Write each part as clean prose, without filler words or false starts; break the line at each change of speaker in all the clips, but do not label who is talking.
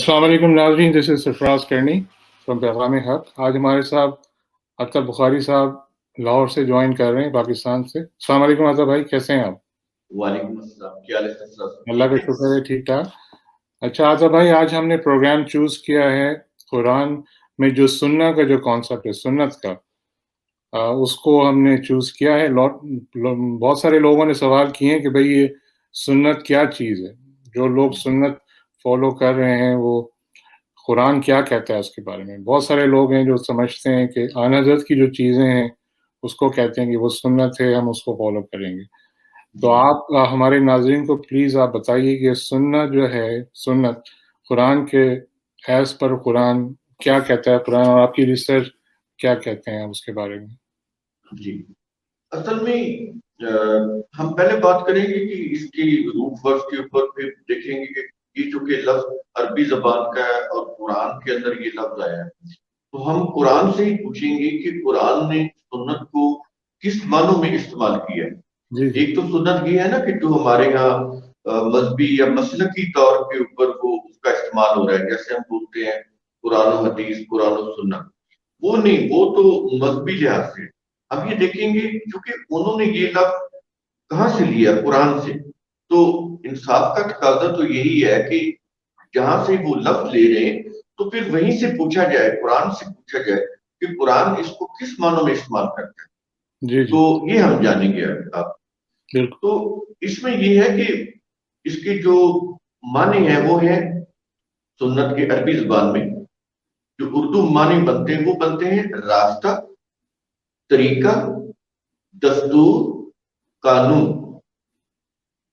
السلام علیکم ناظرین، دس از سرفراز کرنی فرام پیغام حق. آج ہمارے ساتھ اطہر بخاری صاحب لاہور سے جوائن کر رہے ہیں، پاکستان سے. السلام علیکم اطہر بھائی، کیسے ہیں آپ؟
وعلیکم السلام، کیا حال ہے؟
اللہ کا شکر ہے، ٹھیک ٹھاک. اچھا اطہر بھائی، آج ہم نے پروگرام چوز کیا ہے قرآن میں جو سننا کا جو کانسیپٹ ہے، سنت کا، اس کو ہم نے چوز کیا ہے. بہت سارے لوگوں نے سوال کیے ہیں کہ بھئی یہ سنت کیا چیز ہے. جو لوگ سنت فالو کر رہے ہیں وہ قرآن کیا کہتا ہے اس کے بارے میں. بہت سارے لوگ ہیں جو سمجھتے ہیں کہ آن حضرت کی جو چیزیں ہیں اس کو کہتے ہیں کہ وہ سنت ہے، ہم اس کو فالو کریں گے. تو آپ ہمارے ناظرین کو پلیز آپ بتائیے کہ سنت جو ہے، سنت قرآن کے ایز پر قرآن کیا کہتا ہے قرآن، اور آپ کی ریسرچ کیا کہتے ہیں اس کے بارے میں.
جی، اصل میں ہم پہلے بات کریں گے کہ اس کی روٹ ورڈ کے اوپر، پھر دیکھیں گے کہ یہ چونکہ لفظ عربی زبان کا ہے اور قرآن کے اندر یہ لفظ آیا ہے، تو ہم قرآن سے ہی پوچھیں گے کہ قرآن نے سنت کو کس معنوں میں استعمال کیا ہے. ایک تو سنت یہ ہے نا کہ جو ہمارے ہاں مذہبی یا مسلکی طور کے اوپر وہ اس کا استعمال ہو رہا ہے، جیسے ہم بولتے ہیں قرآن و حدیث، قرآن و سنت، وہ نہیں، وہ تو مذہبی لحاظ سے. اب یہ دیکھیں گے کیونکہ انہوں نے یہ لفظ کہاں سے لیا، قرآن سے، تو انصاف کا تقاضا تو یہی ہے کہ جہاں سے وہ لفظ لے رہے ہیں تو پھر وہیں سے پوچھا جائے، قرآن سے پوچھا جائے کہ قرآن اس کو کس معنوں میں استعمال کرتا ہے. تو یہ ہم جانیں گے آپ. تو اس میں یہ ہے کہ اس کے جو معنی ہیں وہ ہیں سنت کے عربی زبان میں جو اردو معنی بنتے ہیں وہ بنتے ہیں راستہ، طریقہ، دستور، قانون.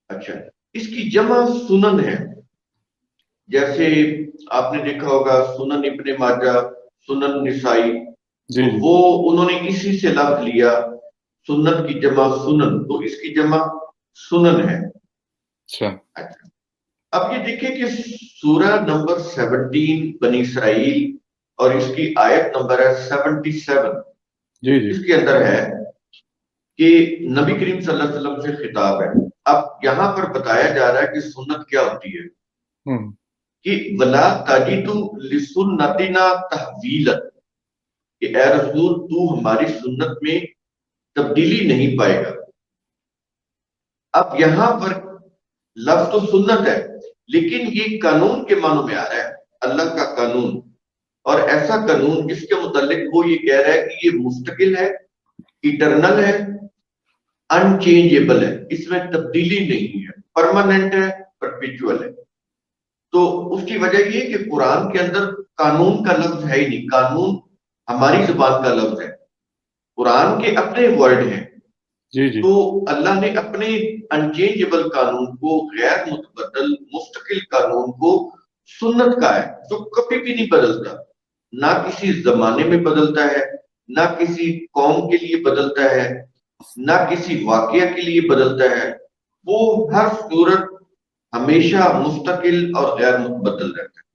اچھا، اس کی جمع سنن ہے. جیسے آپ نے دیکھا ہوگا سنن ابن ماجہ، سنن نسائی، تو وہ انہوں نے اسی سے لفظ لیا، سنت کی جمع سنن، تو اس کی جمع سنن ہے. اچھا، اب یہ دیکھیں کہ سورہ نمبر 17 بنی اسرائیل اور اس کی آیت نمبر ہے 77. اس کے اندر ہے کہ نبی کریم صلی اللہ علیہ وسلم سے خطاب ہے. اب یہاں پر بتایا جا رہا ہے کہ سنت کیا ہوتی ہے، کہ وَلَا تَجِدُ لِسُنَّتِنَا تَحْوِيلًا، کہ اے رسول تو ہماری سنت میں تبدیلی نہیں پائے گا. اب یہاں پر لفظ تو سنت ہے لیکن یہ قانون کے معنوں میں آ رہا ہے، اللہ کا قانون. اور ایسا قانون جس کے متعلق وہ یہ کہہ رہا ہے کہ یہ مستقل ہے، ایٹرنل ہے، انچینجیبل ہے، اس میں تبدیلی نہیں ہے، پرماننٹ ہے، پرپیچول ہے. تو اس کی وجہ یہ کہ قرآن کے اندر قانون کا لفظ ہے ہی نہیں. قانون ہماری زبان کا لفظ ہے، قرآن کے اپنے ورڈ ہیں. تو اللہ نے اپنے انچینجیبل قانون کو، غیر متبدل مستقل قانون کو سنت کا ہے، جو کبھی بھی نہیں بدلتا، نہ کسی زمانے میں بدلتا ہے، نہ کسی قوم کے لیے بدلتا ہے، نہ کسی واقعہ کے لیے بدلتا ہے. وہ ہر صورت ہمیشہ مستقل اور غیر متبدل رہتا ہے.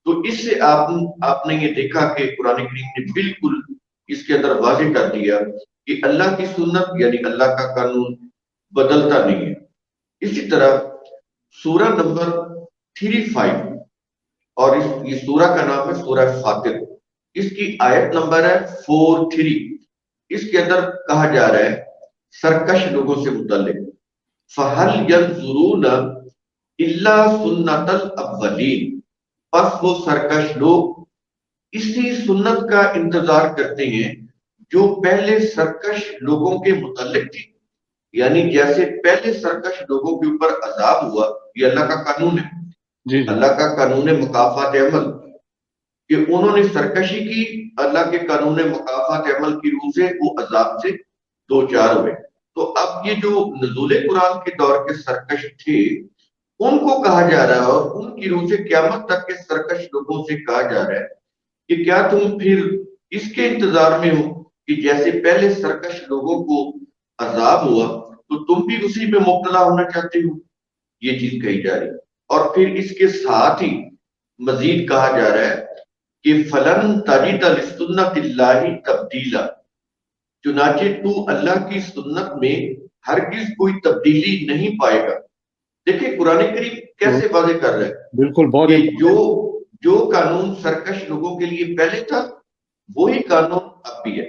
تو اس سے آپ نے یہ دیکھا کہ قرآن کریم نے بالکل اس کے اندر واضح کر دیا کہ اللہ کی سنت یعنی اللہ کا قانون بدلتا نہیں ہے. اسی طرح سورہ نمبر 35 اور یہ سورہ کا نام ہے سورہ فاطر، اس کی آیت نمبر ہے 43. اس کے اندر کہا جا رہا ہے سرکش لوگوں سے متعلق، فَهَلْ يَنظُرُونَ إِلَّا سُنَّتَ الْأَوَّلِينَ، پس وہ سرکش لوگ اسی سنت کا انتظار کرتے ہیں جو پہلے سرکش لوگوں کے متعلق تھی. یعنی جیسے پہلے سرکش لوگوں کے اوپر عذاب ہوا، یہ اللہ کا قانون ہے، اللہ کا قانون مکافات عمل، کہ انہوں نے سرکشی کی، اللہ کے قانون مکافات عمل کی روح سے وہ عذاب سے دو چار ہوئے. تو اب یہ جو نزول قرآن کے دور کے سرکش تھے ان کو کہا جا رہا ہے، اور ان کی روح سے قیامت تک کے سرکش لوگوں سے کہا جا رہا ہے کہ کیا تم پھر اس کے انتظار میں ہو کہ جیسے پہلے سرکش لوگوں کو عذاب ہوا تو تم بھی اسی میں مبتلا ہونا چاہتے ہو. یہ چیز کہی جا رہی ہے. اور پھر اس کے ساتھ ہی مزید کہا جا رہا ہے کہ فَلَن تَجِدَ لِسُنَّتِ اللَّهِ تَبْدِيلًا، چنانچہ تو اللہ کی سنت میں ہرگز کوئی تبدیلی نہیں پائے گا. دیکھیں قرآن کریم کیسے واضح کر رہا ہے
بالکل بہت
کہ جو جو قانون سرکش لوگوں کے لیے پہلے تھا وہی قانون اب بھی ہے.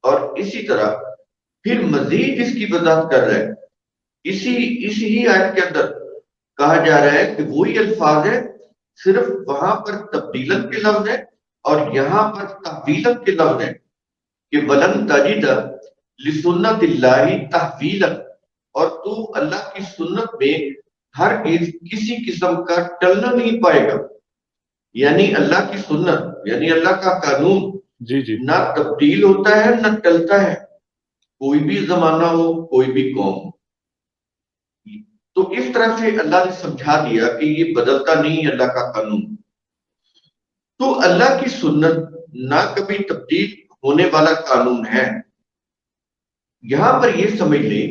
اور اسی طرح پھر مزید اس کی وضاحت کر رہا ہے. اسی ہی آیت کے اندر کہا جا رہا ہے کہ وہی الفاظ ہے، صرف وہاں پر تبدیلاً کے لفظ ہے اور یہاں پر تحویلاً کے لفظ ہے کہ ولن تجد لسنت اللہ تحویلاً، اور تو اللہ کی سنت میں ہر کسی قسم کا ٹلنا نہیں پائے گا. یعنی اللہ کی سنت یعنی اللہ کا قانون
جی جی
نہ تبدیل ہوتا ہے نہ ٹلتا ہے، کوئی بھی زمانہ ہو کوئی بھی قوم ہو. تو اس طرح سے اللہ نے سمجھا دیا کہ یہ بدلتا نہیں ہے اللہ کا قانون. تو اللہ کی سنت نہ کبھی تبدیل ہونے والا قانون ہے. یہاں پر یہ سمجھ لیں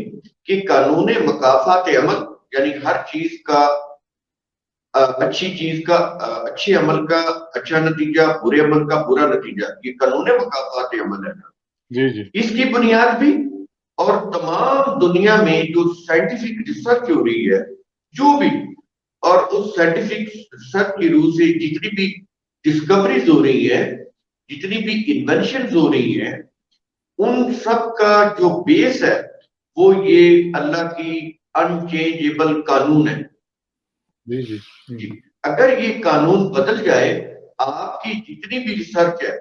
کہ قانون مکافات عمل یعنی ہر چیز کا اچھی چیز کا اچھے عمل کا اچھا نتیجہ، برے عمل کا برا نتیجہ، یہ قانون مکافات عمل ہے.
جی جی
اس کی بنیاد بھی اور تمام دنیا میں جو سائنٹیفک ریسرچ ہو رہی ہے جو بھی، اور اس سائنٹیفک ریسرچ کی روح سے جتنی بھی ڈسکوریز ہو رہی ہے، جتنی بھی انوینشنز ہو رہی ہیں، ان سب کا جو بیس ہے وہ یہ اللہ کی انچینجبل قانون ہے.
جی جی
جی اگر یہ قانون بدل جائے، آپ کی جتنی بھی ریسرچ ہے،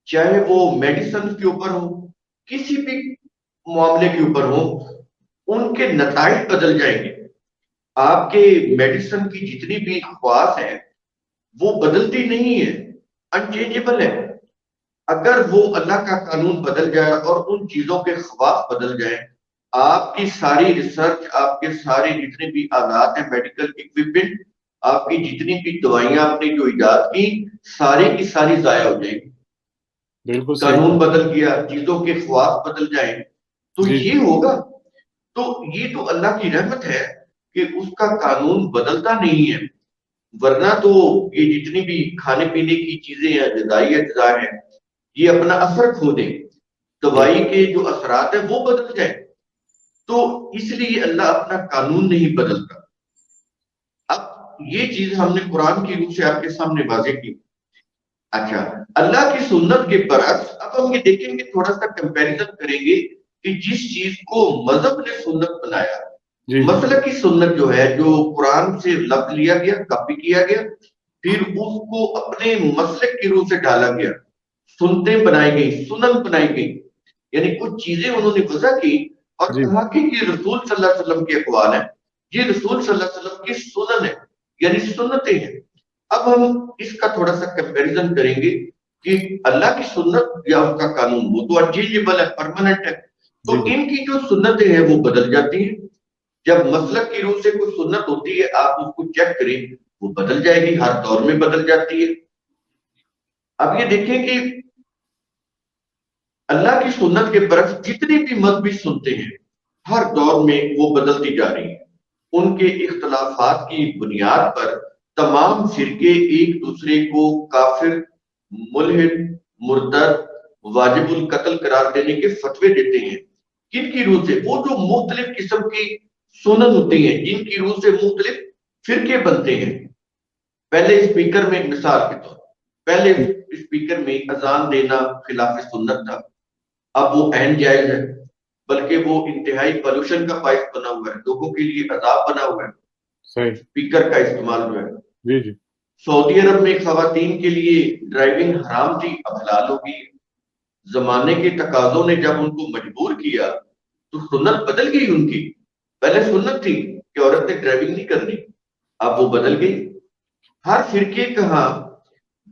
چاہے وہ میڈیسن کے اوپر ہو، کسی بھی معاملے کے اوپر ہو، ان کے نتائج بدل جائیں گے. آپ کے میڈیسن کی جتنی بھی خواص ہیں وہ بدلتی نہیں ہے، انچینجبل ہے. اگر وہ اللہ کا قانون بدل جائے اور ان چیزوں کے خواص بدل جائیں، آپ کی ساری ریسرچ، آپ کے سارے جتنے بھی آلات ہیں، میڈیکل اکوپمنٹ، آپ کی جتنی بھی دوائیاں آپ نے جو ایجاد کی، ساری کی ساری ضائع ہو جائیں گی.
بالکل صحیح.
قانون بدل گیا، چیزوں کے خواص بدل جائیں تو
جی
یہ ہوگا. تو یہ تو اللہ کی رحمت ہے کہ اس کا قانون بدلتا نہیں ہے. ورنہ تو یہ جتنی بھی کھانے پینے کی چیزیں ہیں، غذائی اجزاء ہیں، یہ اپنا اثر کھو دیں، دوائی کے جو اثرات ہیں وہ بدل جائیں. تو اس لیے اللہ اپنا قانون نہیں بدلتا. اب یہ چیز ہم نے قرآن کی روح سے آپ کے سامنے واضح کی. اچھا، اللہ کی سنت کے برعکس اب ہم یہ دیکھیں گے، تھوڑا سا کمپیریزن کریں گے کہ جس چیز کو مذہب نے سنت بنایا،
جی
مسلک کی سنت جو ہے، جو قرآن سے لفظ لیا گیا، کاپی کیا گیا، پھر اس کو اپنے مسلک کی روح سے ڈالا گیا، سنتیں بنائی گئی، سنن بنائی گئی. یعنی کچھ چیزیں انہوں نے وضع کی اور
جی
کہا کہ یہ رسول صلی اللہ علیہ وسلم کے اقوال ہیں، یہ رسول صلی اللہ علیہ وسلم کی سنن ہے، یعنی سنتیں ہیں. اب ہم اس کا تھوڑا سا کمپیریزن کریں گے کہ اللہ کی سنت یا اس کا قانون وہ تو انچینجبل ہے، پرماننٹ ہے. تو
جی
ان کی جو سنتیں ہیں وہ بدل جاتی ہیں. جب مسلک کی روح سے کوئی سنت ہوتی ہے، آپ اس کو چیک کریں، وہ بدل جائے گی، ہر دور میں بدل جاتی ہے. اب یہ دیکھیں کہ اللہ کی سنت کے برعکس جتنی بھی مذہبی سنتے ہیں ہر دور میں وہ بدلتی جا رہی ہیں. ان کے اختلافات کی بنیاد پر تمام فرقے ایک دوسرے کو کافر، ملحد، مرتد، واجب القتل قرار دینے کے فتوے دیتے ہیں. کن کی روح سے؟ وہ جو مختلف قسم کی سنن ہوتی ہیں، جن کی روح سے مختلف فرقے بنتے ہیں. پہلے اسپیکر میں، مثال کے طور پہلے اسپیکر میں اذان دینا خلاف سنت تھا، اب وہ عین جائز ہے، بلکہ وہ انتہائی پولوشن کا باعث بنا ہوا ہے، لوگوں کے لیے عذاب بنا ہوا ہے
صحیح.
اسپیکر کا استعمال جو ہے.
جی جی
سعودی عرب میں خواتین کے لیے ڈرائیونگ حرام تھی، اب حلال ہو گئی. زمانے کے تقاضوں نے جب ان کو مجبور کیا تو سنت بدل گئی ان کی. پہلے سنت تھی کہ عورت نے ڈرائیونگ نہیں کرنی، اب وہ بدل گئی. ہر فرقے کا ہاں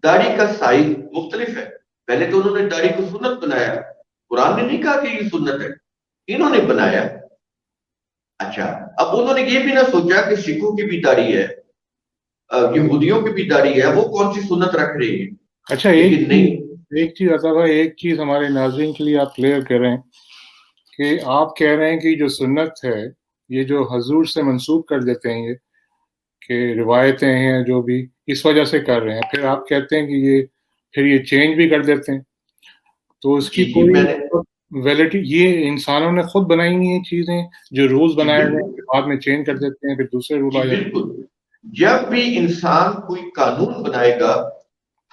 داڑھی کا سائز مختلف ہے. پہلے تو انہوں نے داڑھی کو سنت بنایا، قرآن نے نہیں کہا کہ یہ سنت ہے، انہوں نے بنایا. اچھا، اب انہوں نے یہ بھی نہ سوچا کہ سکھوں کی بھی داڑھی ہے، یہودیوں کی بھی داڑھی ہے، وہ کون سی سنت رکھ رہے ہیں.
اچھا،
لیکن نہیں،
ایک چیز عطا بھائی، ایک چیز ہمارے ناظرین کے لیے آپ کلیئر کریں کہ آپ کہہ رہے ہیں کہ جو سنت ہے یہ جو حضور سے منسوب کر دیتے ہیں، یہ کہ روایتیں ہیں جو بھی اس وجہ سے کر رہے ہیں، پھر آپ کہتے ہیں کہ یہ چینج بھی کر دیتے ہیں، تو اس کی
جی
کوئی
میں نے
ویلڈی، یہ انسانوں نے خود بنائی ہوئی چیزیں جو رولز
جی
بنائے ہوئے ہیں،
بالکل،
پھر بعد میں چینج کر دیتے ہیں، پھر دوسرے رول
جی
آ جاتے
بالکل. جب بھی انسان کوئی قانون بنائے گا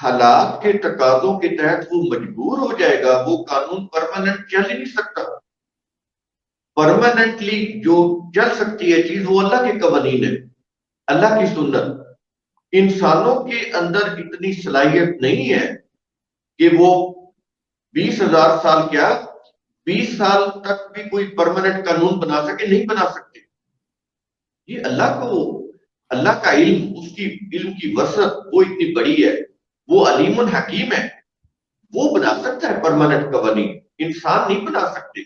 حالات کے تقاضوں کے تحت وہ مجبور ہو جائے گا، وہ قانون پرماننٹ چل ہی نہیں سکتا. پرماننٹلی جو چل سکتی ہے چیز وہ اللہ کے قوانین ہے، اللہ کی سنت. انسانوں کے اندر اتنی صلاحیت نہیں ہے کہ وہ 20,000 سال کیا 20 سال تک بھی کوئی پرماننٹ قانون بنا سکے، نہیں بنا سکتے. یہ اللہ کا علم، اس کی علم کی وسعت وہ اتنی بڑی ہے، وہ علیم الحکیم ہے، وہ بنا سکتا ہے پرماننٹ قوانین، انسان نہیں بنا سکتے.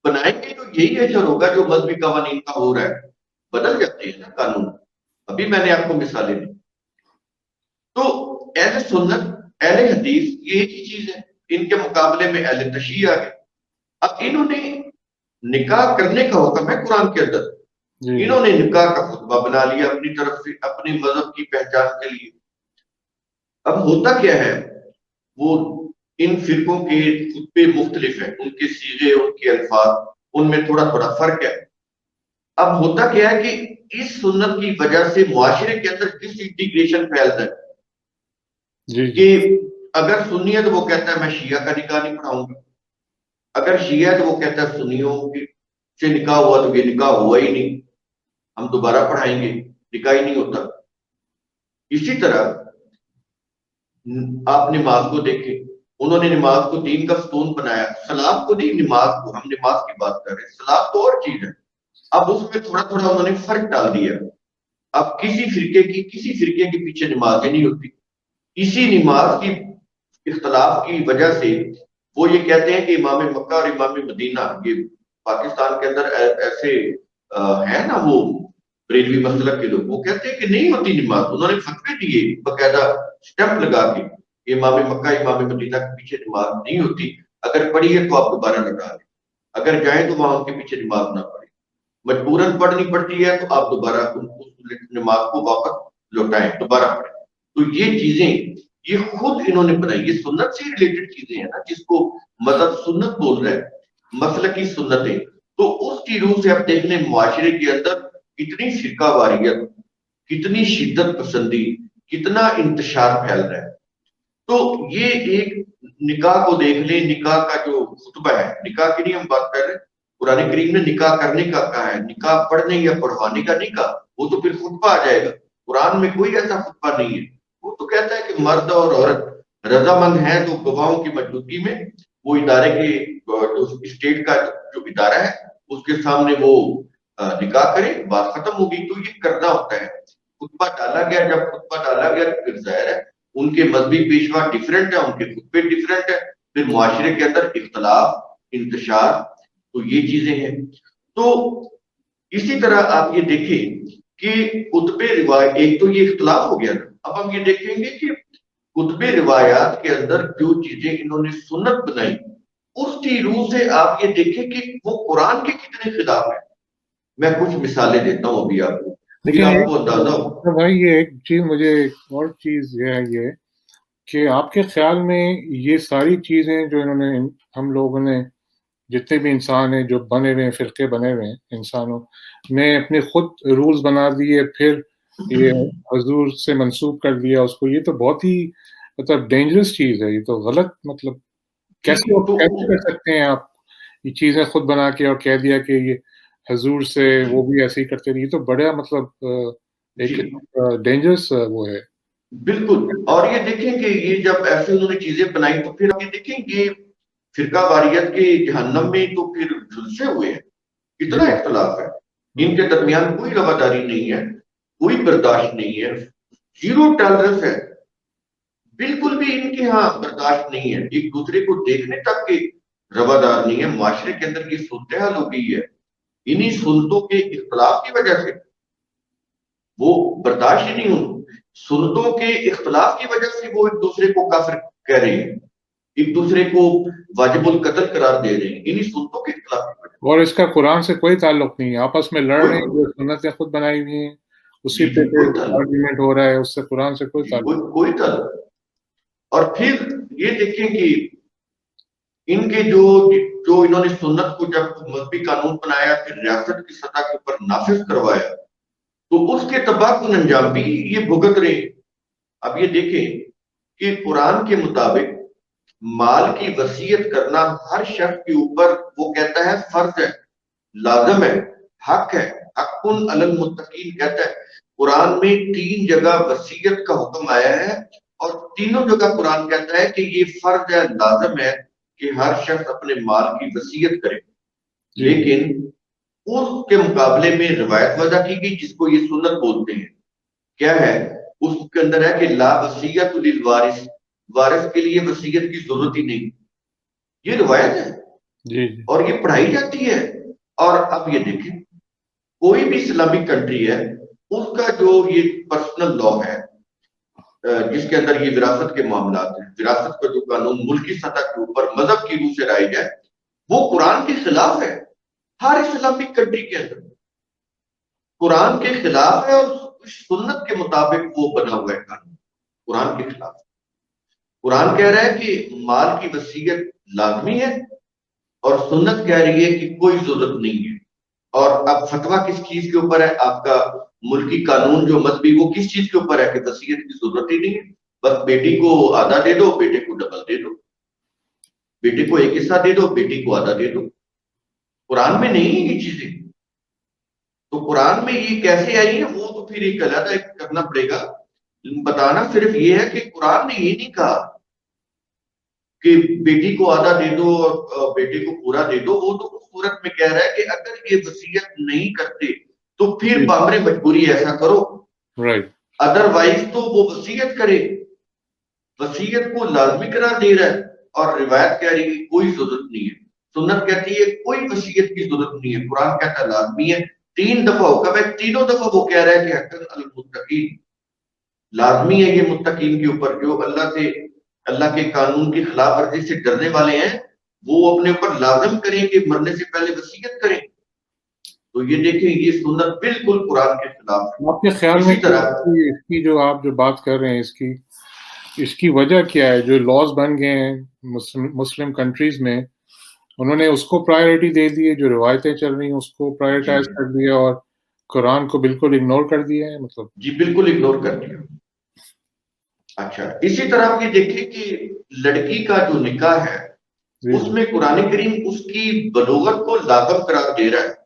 بنائیں گے تو یہی اثر ہوگا جو مذہبی قوانین کا ہو رہا ہے، بدل جاتے ہیں نا قانون. ابھی میں نے آپ کو مثالیں دی. تو اہل سنت، اہل حدیث یہ ایک ہی چیز ہے. ان کے مقابلے میں اہل تشیع آ گئے. اب انہوں نے نکاح کرنے کا حکم ہے قرآن کے اندر، انہوں نے نکاح کا خطبہ بنا لیا اپنی طرف سے، اپنے مذہب کی پہچان کے لیے. اب ہوتا کیا ہے، وہ ان فرقوں کے خطبے مختلف ہیں، ان کے صیغے، ان کے الفاظ، ان میں تھوڑا تھوڑا فرق ہے. اب ہوتا کیا ہے کہ اس سنت کی وجہ سے معاشرے کے اندر ڈس انٹیگریشن پھیلتا ہے کہ اگر سنی ہے تو وہ کہتا ہے میں شیعہ کا نکاح نہیں پڑھاؤں گا، اگر شیعہ ہے تو وہ کہتا ہے سنیوں سے نکاح ہوا تو یہ نکاح ہوا ہی نہیں، ہم دوبارہ پڑھائیں گے، نکاح ہی نہیں ہوتا. اسی طرح آپ نماز کو دیکھیں، انہوں نے نماز کو دین کا ستون بنایا، سلاد کو نہیں، نماز کو. ہم نماز کی بات کر رہے ہیں، سلاد تو اور چیز ہے. اب اس میں تھوڑا تھوڑا انہوں نے فرق ڈال دیا. اب کسی فرقے کے پیچھے نماز ہی نہیں ہوتی. اسی نماز کی اختلاف کی وجہ سے وہ یہ کہتے ہیں کہ امام مکہ اور امام مدینہ، یہ پاکستان کے اندر ایسے ہیں نا وہ بریلوی مسلک کے لوگ، وہ کہتے ہیں کہ نہیں ہوتی نماز. انہوں نے فتوے دیے باقاعدہ اسٹیمپ لگا کے، امام مکہ امام مدینہ کے پیچھے نماز نہیں ہوتی، اگر پڑھی ہے تو آپ دوبارہ لگا لیں، اگر جائیں تو وہاں ان کے پیچھے نماز نہ پڑھیں، مجبوراً پڑھنی پڑتی ہے تو آپ دوبارہ اس نماز کو واپس لوٹائیں، دوبارہ پڑھیں. تو یہ چیزیں یہ خود انہوں نے بنائی، یہ سنت سے ریلیٹڈ چیزیں ہیں نا، جس کو مذہب سنت بول رہے ہیں، مسلکی سنتیں. تو اس کی روح سے اب دیکھنے معاشرے کے اندر کتنی فرقہ واریت، کتنی شدت پسندی، کتنا انتشار پھیل رہا ہے. تو یہ ایک نکاح کو دیکھ لیں، نکاح کا جو خطبہ ہے، نکاح کی نہیں ہم بات کر رہے ہیں، قرآن کریم نے نکاح کرنے کا کہا ہے، نکاح پڑھنے یا پڑھوانے کا نہیں کہا. وہ تو پھر خطبہ آ جائے گا. قرآن میں کوئی ایسا خطبہ نہیں ہے. وہ تو کہتا ہے کہ مرد اور عورت رضامند ہیں تو گواہوں کی موجودگی میں وہ ادارے کے اسٹیٹ کا جو ادارہ ہے اس کے سامنے وہ نکاح کرے، بات ختم ہوگی. تو یہ کرنا ہوتا ہے. خطبہ ڈالا گیا، جب خطبہ ڈالا گیا تو پھر ظاہر ہے ان کے مذہبی پیشوا ڈیفرنٹ ہیں، ان کے خطبے ڈیفرنٹ ہیں، پھر معاشرے کے اندر اختلاف، انتشار، تو یہ چیزیں ہیں. تو اسی طرح آپ یہ دیکھیں کہ خطبے روایت، ایک تو یہ اختلاف ہو گیا نا. اب ہم یہ دیکھیں گے کہ خطبے روایات کے اندر جو چیزیں انہوں نے سنت بنائی، اس کی روح سے آپ یہ دیکھیں کہ وہ قرآن کے کتنے خلاف ہیں. میں کچھ مثالیں دیتا ہوں ابھی آپ کو، پھر آپ کو اندازہ ہو.
بھائی یہ ایک چیز، مجھے ایک اور چیز یہ ہے یہ کہ آپ کے خیال میں یہ ساری چیزیں جو انہوں نے، ہم لوگوں نے جتنے بھی انسان ہیں جو بنے ہوئے ہیں، فرقے بنے ہوئے ہیں انسانوں نے اپنے خود رولز بنا دیے، پھر یہ حضور سے منسوب کر دیا اس کو، یہ تو بہت ہی مطلب ڈینجرس چیز ہے. یہ تو غلط، مطلب کیسے کر سکتے ہیں آپ یہ چیزیں خود بنا کے اور کہہ دیا کہ یہ حضور سے وہ بھی ایسے ہی کرتے رہے. یہ تو بڑا مطلب ایک ڈینجرس وہ ہے.
بالکل. اور یہ دیکھیں کہ یہ جب ایسے انہوں نے چیزیں بنائی تو پھر آپ یہ دیکھیں کہ فرقہ واریت کے جہنم میں تو پھر جھلسے ہوئے ہیں. کتنا اختلاف ہے ان کے درمیان، کوئی رواداری نہیں ہے، کوئی برداشت نہیں ہے، زیرو ٹالرنس ہے. بالکل بھی ان کے ہاں برداشت نہیں ہے، ایک دوسرے کو دیکھنے تک کے روادار نہیں ہے. معاشرے کے اندر یہ صورتحال ہو گئی ہے انہی سنتوں کے اختلاف کی وجہ سے. وہ برداشت ہی نہیں ہوں، سنتوں کے اختلاف کی وجہ سے وہ ایک دوسرے کو کافر کہہ رہے ہیں، ایک دوسرے کو واجب القتل قرار دے رہے ہیں، انہی سنتوں کے اختلاف کی وجہ سے.
اور اس کا قرآن سے کوئی تعلق نہیں ہے، آپس میں لڑ رہے ہیں، جو سنتیں خود بنائی ہوئی ہیں اسی پہ آرگیومنٹ ہو رہا ہے، اس سے قرآن سے کوئی
تعلق. اور پھر یہ دیکھیں کہ ان کے جو انہوں نے سنت کو جب مذہبی قانون بنایا، پھر ریاست کی سطح کے اوپر نافذ کروایا، تو اس کے تباہ کن انجام بھی یہ بھگت رہے. اب یہ دیکھیں کہ قرآن کے مطابق مال کی وصیت کرنا ہر شخص کے اوپر وہ کہتا ہے فرض ہے، لازم ہے، حق ہے، حق علی المتقین کہتا ہے۔ قرآن میں 3 جگہ وصیت کا حکم آیا ہے اور تینوں جگہ قرآن کہتا ہے کہ یہ فرض ہے، لازم ہے کہ ہر شخص اپنے مال کی وصیت کرے۔ لیکن اس کے مقابلے میں روایت وضع کی گئی جس کو یہ سنت بولتے ہیں، کیا ہے اس کے اندر ہے کہ لا وصیت للوارث، وارث کے لیے وصیت کی ضرورت ہی نہیں، یہ روایت ہے اور یہ پڑھائی جاتی ہے۔ اور اب یہ دیکھیں کوئی بھی اسلامی کنٹری ہے اس کا جو یہ پرسنل لا ہے جس کے اندر یہ وراثت کے معاملات ہیں، وراثت کا جو قانون ملکی سطح کے اوپر مذہب کی روح سے رائج ہے، وہ قرآن کے خلاف ہے۔ ہر اسلامک کنٹری کے اندر قرآن کے خلاف ہے اور سنت کے مطابق وہ بنا ہوا ہے قانون، قرآن کے خلاف۔ قرآن کہہ رہا ہے کہ مال کی وصیت لازمی ہے اور سنت کہہ رہی ہے کہ کوئی ضرورت نہیں ہے۔ اور اب فتویٰ کس چیز کے اوپر ہے؟ آپ کا ملکی قانون جو مذہبی وہ کس چیز کے اوپر ہے کہ وصیت کی ضرورت ہی نہیں ہے، بس بیٹی کو آدھا دے دو، بیٹے کو ڈبل دے دو، بیٹے کو ایک حصہ دے دو، بیٹی کو آدھا دے دو۔ قرآن میں نہیں ہے یہ چیزیں، تو قرآن میں یہ کیسے آئی ہے وہ تو پھر ایک علیحدہ کرنا پڑے گا۔ بتانا صرف یہ ہے کہ قرآن نے یہ نہیں کہا کہ بیٹی کو آدھا دے دو اور بیٹے کو پورا دے دو، وہ تو اس صورت میں کہہ رہا ہے کہ اگر یہ وصیت نہیں کرتے تو پھر بامر مجبوری ایسا کرو، ادروائز تو وہ وصیت کرے، وصیت کو لازمی قرار دے رہا ہے۔ اور روایت کہہ رہی ہے کوئی ضرورت نہیں ہے، سنت کہتی ہے کوئی وصیت کی ضرورت نہیں ہے، قرآن کہتا ہے لازمی ہے۔ 3 دفعہ حکم ہے، تینوں دفعہ وہ کہہ رہا ہے کہ حقاً علی المتقین، لازمی ہے یہ متقین کے اوپر، جو اللہ کے قانون کی خلاف ورزی سے ڈرنے والے ہیں، وہ اپنے اوپر لازم کریں کہ مرنے سے پہلے وصیت کریں۔ تو یہ دیکھیں یہ سنت بالکل قرآن کے خلاف ہے۔
آپ کے خیال میں اس کی جو آپ جو بات کر رہے ہیں اس کی وجہ کیا ہے؟ جو لاز بن گئے ہیں مسلم کنٹریز میں، انہوں نے اس کو پرائیورٹی دے دی ہے، جو روایتیں چل رہی ہیں اس کو پرائیورٹائز کر دیا اور قرآن کو بالکل اگنور کر دیا ہے، مطلب
جی بالکل اگنور کر دیا۔ اچھا، اسی طرح آپ یہ دیکھیں کہ لڑکی کا جو نکاح ہے اس میں قرآن کریم اس کی بلوغت کو لازم قرار دے رہا ہے،